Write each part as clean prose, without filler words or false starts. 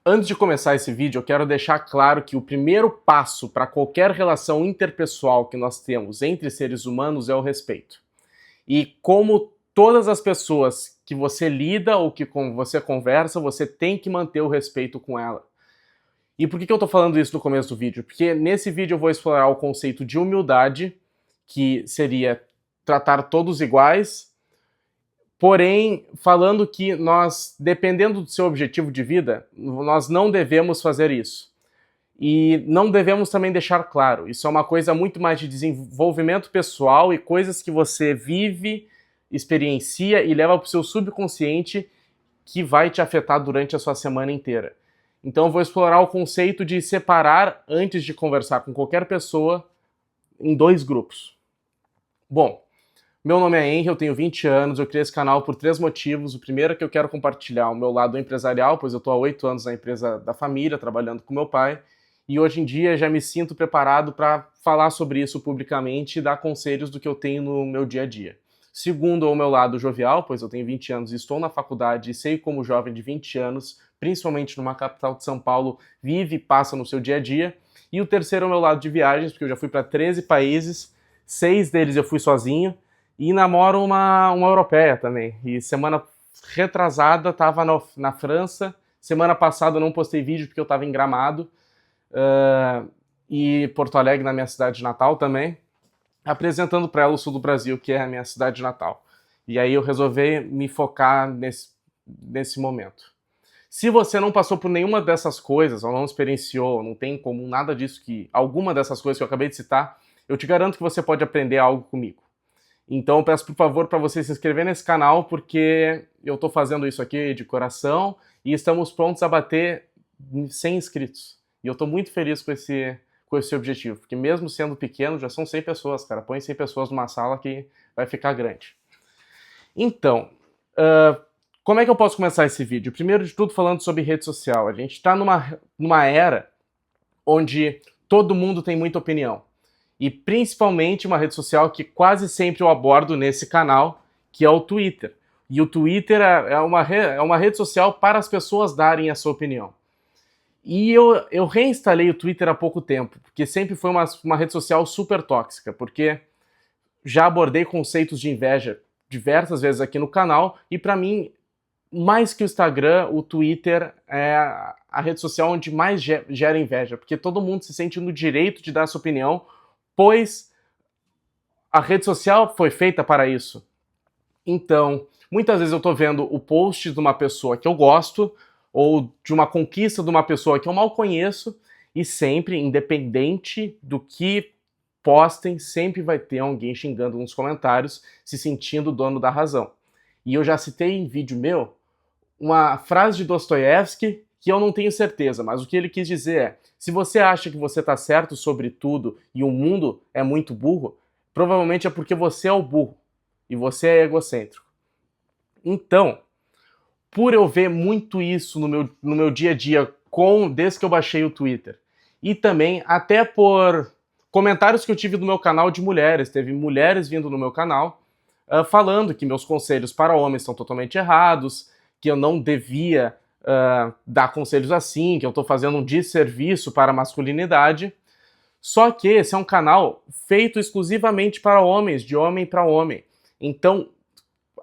Antes de começar esse vídeo, eu quero deixar claro que o primeiro passo para qualquer relação interpessoal que nós temos entre seres humanos é o respeito. E como todas as pessoas que você lida ou que com você conversa, você tem que manter o respeito com ela. E por que eu estou falando isso no começo do vídeo? Porque nesse vídeo eu vou explorar o conceito de humildade, que seria tratar todos iguais, porém, falando que nós, dependendo do seu objetivo de vida, nós não devemos fazer isso. E não devemos também deixar claro, isso é uma coisa muito mais de desenvolvimento pessoal e coisas que você vive, experiencia e leva para o seu subconsciente que vai te afetar durante a sua semana inteira. Então eu vou explorar o conceito de separar, antes de conversar com qualquer pessoa, em dois grupos. Bom, meu nome é Henry, eu tenho 20 anos, eu criei esse canal por 3 motivos. O primeiro é que eu quero compartilhar o meu lado empresarial, pois eu estou há 8 anos na empresa da família, trabalhando com meu pai, e hoje em dia já me sinto preparado para falar sobre isso publicamente e dar conselhos do que eu tenho no meu dia a dia. Segundo, o meu lado jovial, pois eu tenho 20 anos e estou na faculdade e sei como o jovem de 20 anos, principalmente numa capital de São Paulo, vive e passa no seu dia a dia. E o terceiro é o meu lado de viagens, porque eu já fui para 13 países, 6 deles eu fui sozinho, e namoro uma europeia também. E semana retrasada estava na França, semana passada eu não postei vídeo porque eu estava em Gramado, e Porto Alegre, na minha cidade de Natal também, apresentando para ela o sul do Brasil, que é a minha cidade de Natal. E aí eu resolvi me focar nesse momento. Se você não passou por nenhuma dessas coisas, ou não experienciou, não tem em comum nada disso, alguma dessas coisas que eu acabei de citar, eu te garanto que você pode aprender algo comigo. Então eu peço por favor para você se inscrever nesse canal, porque eu estou fazendo isso aqui de coração e estamos prontos a bater 100 inscritos. E eu estou muito feliz com esse objetivo, porque mesmo sendo pequeno, já são 100 pessoas, cara. Põe 100 pessoas numa sala que vai ficar grande. Então, como é que eu posso começar esse vídeo? Primeiro de tudo falando sobre rede social. A gente está numa era onde todo mundo tem muita opinião. E principalmente uma rede social que quase sempre eu abordo nesse canal, que é o Twitter. E o Twitter é uma rede social para as pessoas darem a sua opinião. E eu reinstalei o Twitter há pouco tempo, porque sempre foi uma rede social super tóxica, porque já abordei conceitos de inveja diversas vezes aqui no canal, e para mim, mais que o Instagram, o Twitter é a rede social onde mais gera inveja, porque todo mundo se sente no direito de dar sua opinião, pois a rede social foi feita para isso. Então, muitas vezes eu tô vendo o post de uma pessoa que eu gosto, ou de uma conquista de uma pessoa que eu mal conheço, e sempre, independente do que postem, sempre vai ter alguém xingando nos comentários, se sentindo dono da razão. E eu já citei em vídeo meu uma frase de Dostoiévski que eu não tenho certeza, mas o que ele quis dizer é: se você acha que você está certo sobre tudo e o mundo é muito burro, provavelmente é porque você é o burro e você é egocêntrico. Então, por eu ver muito isso no meu dia a dia desde que eu baixei o Twitter, e também até por comentários que eu tive no meu canal de mulheres, teve mulheres vindo no meu canal falando que meus conselhos para homens são totalmente errados, que eu não devia dar conselhos assim, que eu estou fazendo um desserviço para a masculinidade. Só que esse é um canal feito exclusivamente para homens, de homem para homem. Então,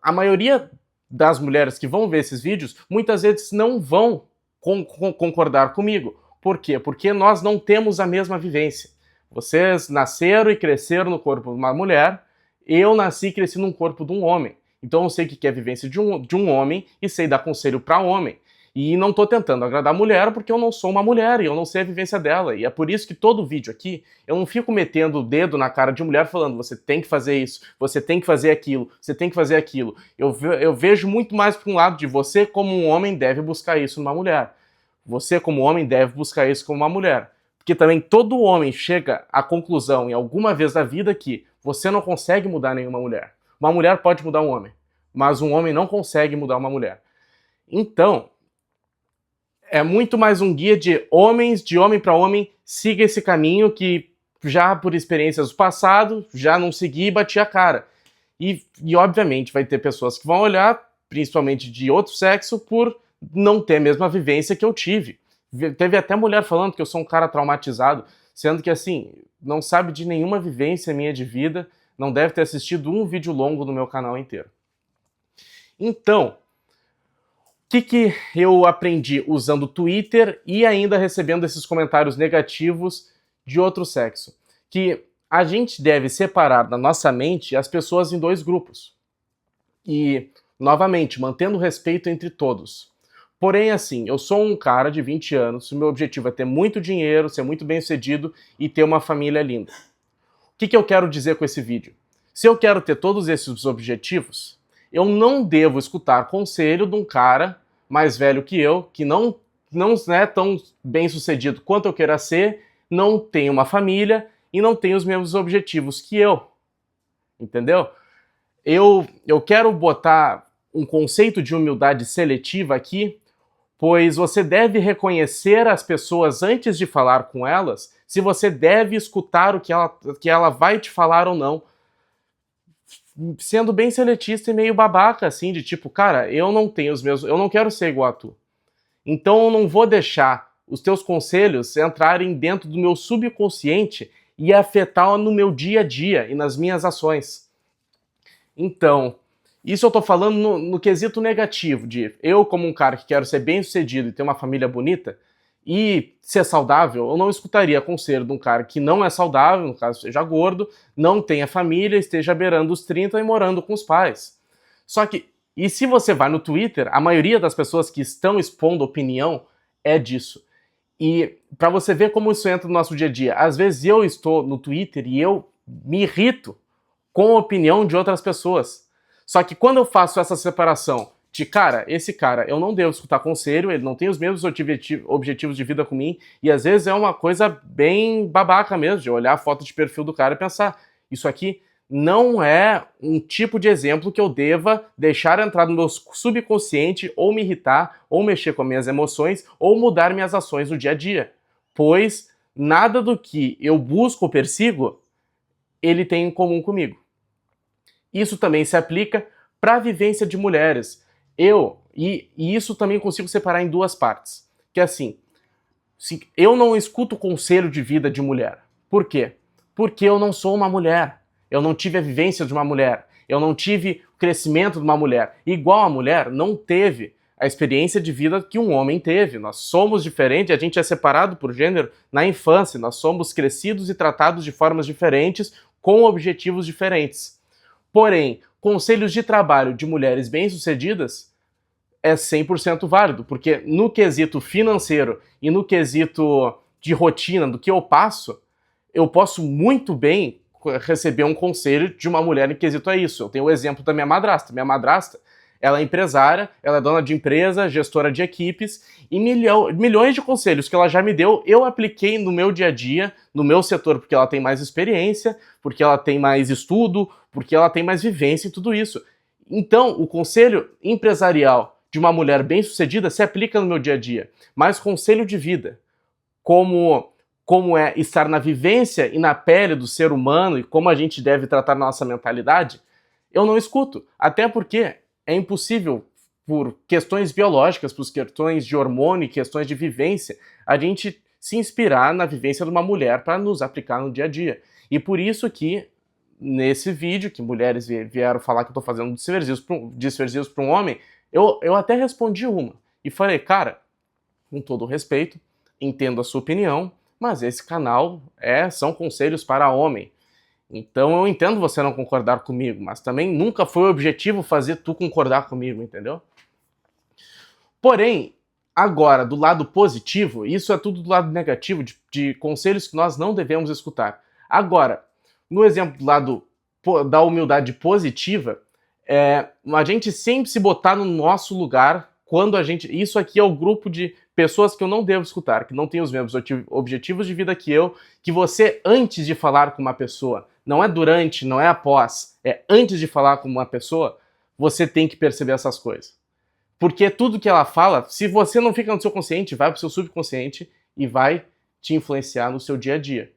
a maioria das mulheres que vão ver esses vídeos, muitas vezes não vão concordar comigo. Por quê? Porque nós não temos a mesma vivência. Vocês nasceram e cresceram no corpo de uma mulher, eu nasci e cresci no corpo de um homem. Então eu sei o que é a vivência de um homem e sei dar conselho para homem. E não tô tentando agradar a mulher porque eu não sou uma mulher e eu não sei a vivência dela. E é por isso que todo vídeo aqui eu não fico metendo o dedo na cara de mulher falando você tem que fazer isso, você tem que fazer aquilo, você tem que fazer aquilo. Eu vejo muito mais para um lado de você como um homem deve buscar isso numa mulher. Você como homem deve buscar isso como uma mulher. Porque também todo homem chega à conclusão em alguma vez da vida que você não consegue mudar nenhuma mulher. Uma mulher pode mudar um homem, mas um homem não consegue mudar uma mulher. Então, é muito mais um guia de homens, de homem para homem, siga esse caminho que já por experiências do passado, já não segui e bati a cara. E obviamente vai ter pessoas que vão olhar, principalmente de outro sexo, por não ter a mesma vivência que eu tive. Teve até mulher falando que eu sou um cara traumatizado, sendo que, assim, não sabe de nenhuma vivência minha de vida, não deve ter assistido um vídeo longo no meu canal inteiro. Então, o que eu aprendi usando o Twitter e ainda recebendo esses comentários negativos de outro sexo? Que a gente deve separar na nossa mente as pessoas em dois grupos. E, novamente, mantendo o respeito entre todos. Porém, assim, eu sou um cara de 20 anos, o meu objetivo é ter muito dinheiro, ser muito bem-sucedido e ter uma família linda. O que eu quero dizer com esse vídeo? Se eu quero ter todos esses objetivos, eu não devo escutar conselho de um cara mais velho que eu, que não é tão bem-sucedido quanto eu queira ser, não tem uma família e não tem os mesmos objetivos que eu. Entendeu? Eu quero botar um conceito de humildade seletiva aqui, pois você deve reconhecer as pessoas antes de falar com elas, se você deve escutar o que ela vai te falar ou não. Sendo bem seletista e meio babaca, assim, de tipo, cara, eu não quero ser igual a tu. Então eu não vou deixar os teus conselhos entrarem dentro do meu subconsciente e afetar no meu dia a dia e nas minhas ações. Então, isso eu tô falando no quesito negativo, de eu como um cara que quero ser bem sucedido e ter uma família bonita, e ser saudável, eu não escutaria conselho de um cara que não é saudável, no caso seja gordo, não tenha família, esteja beirando os 30 e morando com os pais. Só que, e se você vai no Twitter, a maioria das pessoas que estão expondo opinião é disso. E para você ver como isso entra no nosso dia a dia, às vezes eu estou no Twitter e eu me irrito com a opinião de outras pessoas. Só que quando eu faço essa separação de, cara, esse cara, eu não devo escutar conselho, ele não tem os mesmos objetivos de vida com mim, e às vezes é uma coisa bem babaca mesmo, de olhar a foto de perfil do cara e pensar, isso aqui não é um tipo de exemplo que eu deva deixar entrar no meu subconsciente, ou me irritar, ou mexer com as minhas emoções, ou mudar minhas ações no dia a dia. Pois nada do que eu busco ou persigo, ele tem em comum comigo. Isso também se aplica para a vivência de mulheres. E isso também consigo separar em duas partes. Que é assim, eu não escuto conselho de vida de mulher. Por quê? Porque eu não sou uma mulher. Eu não tive a vivência de uma mulher. Eu não tive o crescimento de uma mulher. Igual a mulher não teve a experiência de vida que um homem teve. Nós somos diferentes, a gente é separado por gênero na infância. Nós somos crescidos e tratados de formas diferentes, com objetivos diferentes. Porém, conselhos de trabalho de mulheres bem-sucedidas é 100% válido, porque no quesito financeiro e no quesito de rotina do que eu passo, eu posso muito bem receber um conselho de uma mulher em quesito a isso. Eu tenho o exemplo da minha madrasta. Minha madrasta, ela é empresária, ela é dona de empresa, gestora de equipes, e milhões de conselhos que ela já me deu, eu apliquei no meu dia a dia, no meu setor, porque ela tem mais experiência, porque ela tem mais estudo, porque ela tem mais vivência em tudo isso. Então, o conselho empresarial de uma mulher bem-sucedida se aplica no meu dia a dia. Mas conselho de vida, como é estar na vivência e na pele do ser humano e como a gente deve tratar nossa mentalidade, eu não escuto. Até porque é impossível, por questões biológicas, por questões de hormônio, questões de vivência, a gente se inspirar na vivência de uma mulher para nos aplicar no dia a dia. E por isso que, nesse vídeo, que mulheres vieram falar que eu estou fazendo desserviços para um homem, eu até respondi uma. E falei, cara, com todo o respeito, entendo a sua opinião, mas esse canal são conselhos para homem. Então eu entendo você não concordar comigo, mas também nunca foi o objetivo fazer tu concordar comigo, entendeu? Porém, agora, do lado positivo, isso é tudo do lado negativo, de conselhos que nós não devemos escutar. Agora, no exemplo do lado da humildade positiva, a gente sempre se botar no nosso lugar quando a gente... Isso aqui é o grupo de pessoas que eu não devo escutar, que não têm os mesmos objetivos de vida que eu, que você, antes de falar com uma pessoa, não é durante, não é após, é antes de falar com uma pessoa, você tem que perceber essas coisas. Porque tudo que ela fala, se você não fica no seu consciente, vai pro seu subconsciente e vai te influenciar no seu dia a dia.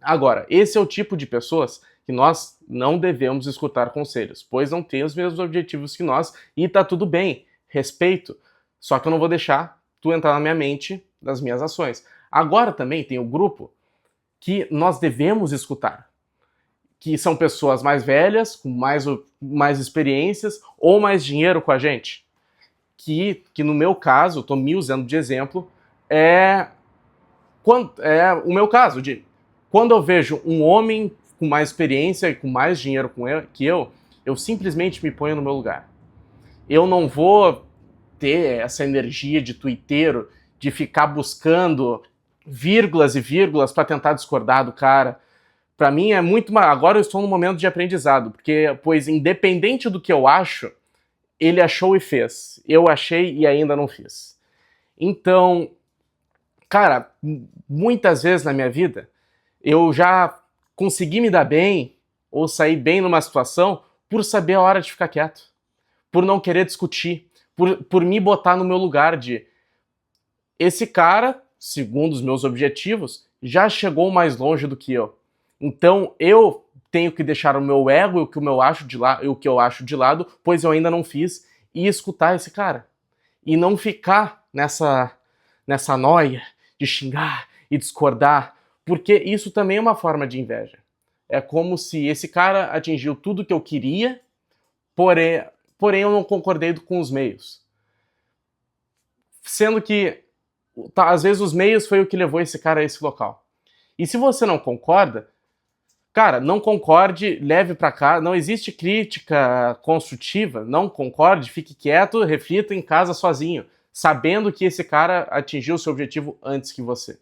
Agora, esse é o tipo de pessoas que nós não devemos escutar conselhos, pois não tem os mesmos objetivos que nós e tá tudo bem, respeito. Só que eu não vou deixar tu entrar na minha mente das minhas ações. Agora também tem o grupo que nós devemos escutar, que são pessoas mais velhas, com mais experiências ou mais dinheiro com a gente. Que no meu caso, estou me usando de exemplo, é o meu caso de quando eu vejo um homem com mais experiência e com mais dinheiro que eu simplesmente me ponho no meu lugar. Eu não vou ter essa energia de tuiteiro, de ficar buscando vírgulas e vírgulas para tentar discordar do cara. Para mim é muito mais... Agora eu estou num momento de aprendizado, pois independente do que eu acho, ele achou e fez. Eu achei e ainda não fiz. Então, cara, muitas vezes na minha vida, eu já consegui me dar bem ou sair bem numa situação por saber a hora de ficar quieto, por não querer discutir, por me botar no meu lugar de esse cara, segundo os meus objetivos, já chegou mais longe do que eu. Então eu tenho que deixar o meu ego e o que eu acho de lado, pois eu ainda não fiz, e escutar esse cara. E não ficar nessa noia de xingar e discordar, porque isso também é uma forma de inveja. É como se esse cara atingiu tudo que eu queria, porém eu não concordei com os meios. Sendo que, às vezes, os meios foi o que levou esse cara a esse local. E se você não concorda, cara, não concorde, leve pra cá, não existe crítica construtiva, não concorde, fique quieto, reflita em casa sozinho, sabendo que esse cara atingiu o seu objetivo antes que você.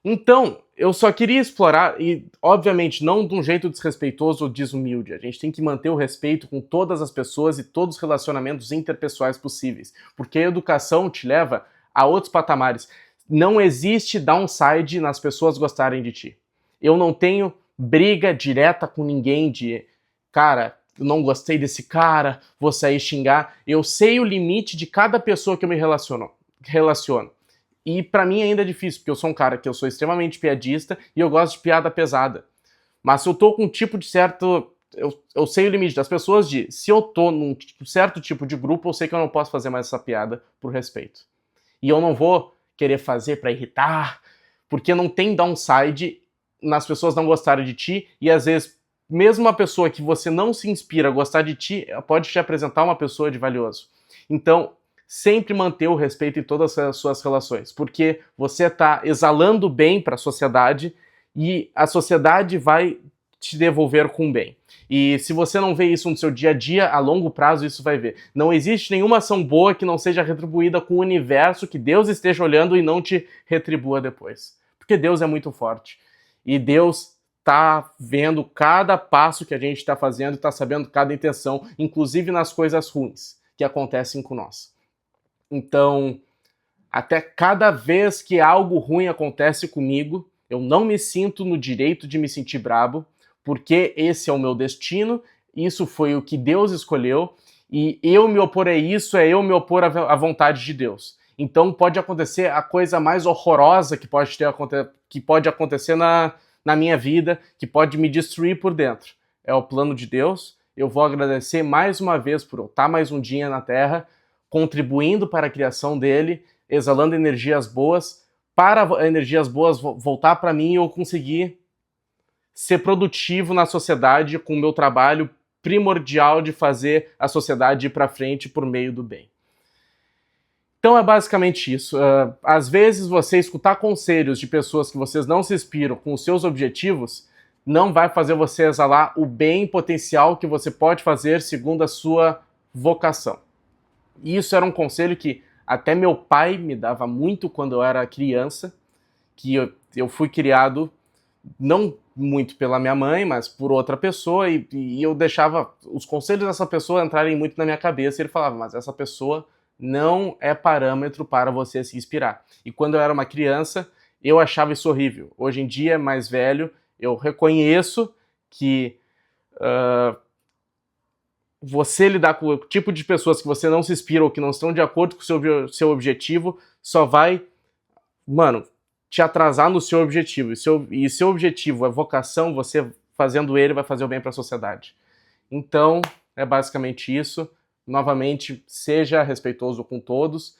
Então, eu só queria explorar, e obviamente não de um jeito desrespeitoso ou desumilde, a gente tem que manter o respeito com todas as pessoas e todos os relacionamentos interpessoais possíveis, porque a educação te leva a outros patamares. Não existe downside nas pessoas gostarem de ti. Eu não tenho briga direta com ninguém de, cara, eu não gostei desse cara, vou sair xingar. Eu sei o limite de cada pessoa que eu me relaciono. E pra mim ainda é difícil, porque eu sou um cara que eu sou extremamente piadista e eu gosto de piada pesada. Mas se eu tô com um tipo de certo... Eu sei o limite das pessoas de... Se eu tô num certo tipo de grupo, eu sei que eu não posso fazer mais essa piada por respeito. E eu não vou querer fazer pra irritar, porque não tem downside nas pessoas não gostarem de ti, e às vezes, mesmo uma pessoa que você não se inspira a gostar de ti, pode te apresentar uma pessoa de valioso. Então, sempre manter o respeito em todas as suas relações, porque você está exalando bem para a sociedade e a sociedade vai te devolver com bem. E se você não vê isso no seu dia a dia, a longo prazo isso vai ver. Não existe nenhuma ação boa que não seja retribuída com o universo, que Deus esteja olhando e não te retribua depois. Porque Deus é muito forte. E Deus está vendo cada passo que a gente está fazendo, está sabendo cada intenção, inclusive nas coisas ruins que acontecem com nós. Então, até cada vez que algo ruim acontece comigo, eu não me sinto no direito de me sentir brabo, porque esse é o meu destino, isso foi o que Deus escolheu, e eu me opor a isso é eu me opor à vontade de Deus. Então pode acontecer a coisa mais horrorosa que pode acontecer na minha vida, que pode me destruir por dentro. É o plano de Deus. Eu vou agradecer mais uma vez por eu estar mais um dia na Terra, contribuindo para a criação dele, exalando energias boas, para energias boas voltar para mim e eu conseguir ser produtivo na sociedade com o meu trabalho primordial de fazer a sociedade ir para frente por meio do bem. Então é basicamente isso. Às vezes você escutar conselhos de pessoas que vocês não se inspiram com os seus objetivos não vai fazer você exalar o bem potencial que você pode fazer segundo a sua vocação. E isso era um conselho que até meu pai me dava muito quando eu era criança, que eu fui criado não muito pela minha mãe, mas por outra pessoa, e eu deixava os conselhos dessa pessoa entrarem muito na minha cabeça, e ele falava, mas essa pessoa não é parâmetro para você se inspirar. E quando eu era uma criança, eu achava isso horrível. Hoje em dia, mais velho, eu reconheço que você lidar com o tipo de pessoas que você não se inspira ou que não estão de acordo com o seu objetivo só vai, te atrasar no seu objetivo. E seu objetivo é vocação, você fazendo ele vai fazer o bem para a sociedade. Então, é basicamente isso. Novamente, seja respeitoso com todos.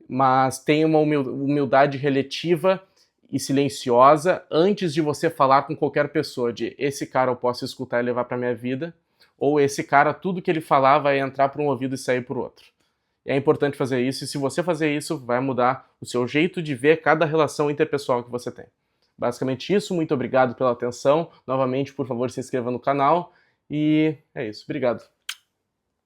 mas tenha uma humildade relativa e silenciosa antes de você falar com qualquer pessoa de esse cara eu posso escutar e levar para minha vida, ou esse cara, tudo que ele falar vai entrar por um ouvido e sair por outro. É importante fazer isso, e se você fazer isso, vai mudar o seu jeito de ver cada relação interpessoal que você tem. Basicamente isso, muito obrigado pela atenção. Novamente, por favor, se inscreva no canal, e é isso. Obrigado.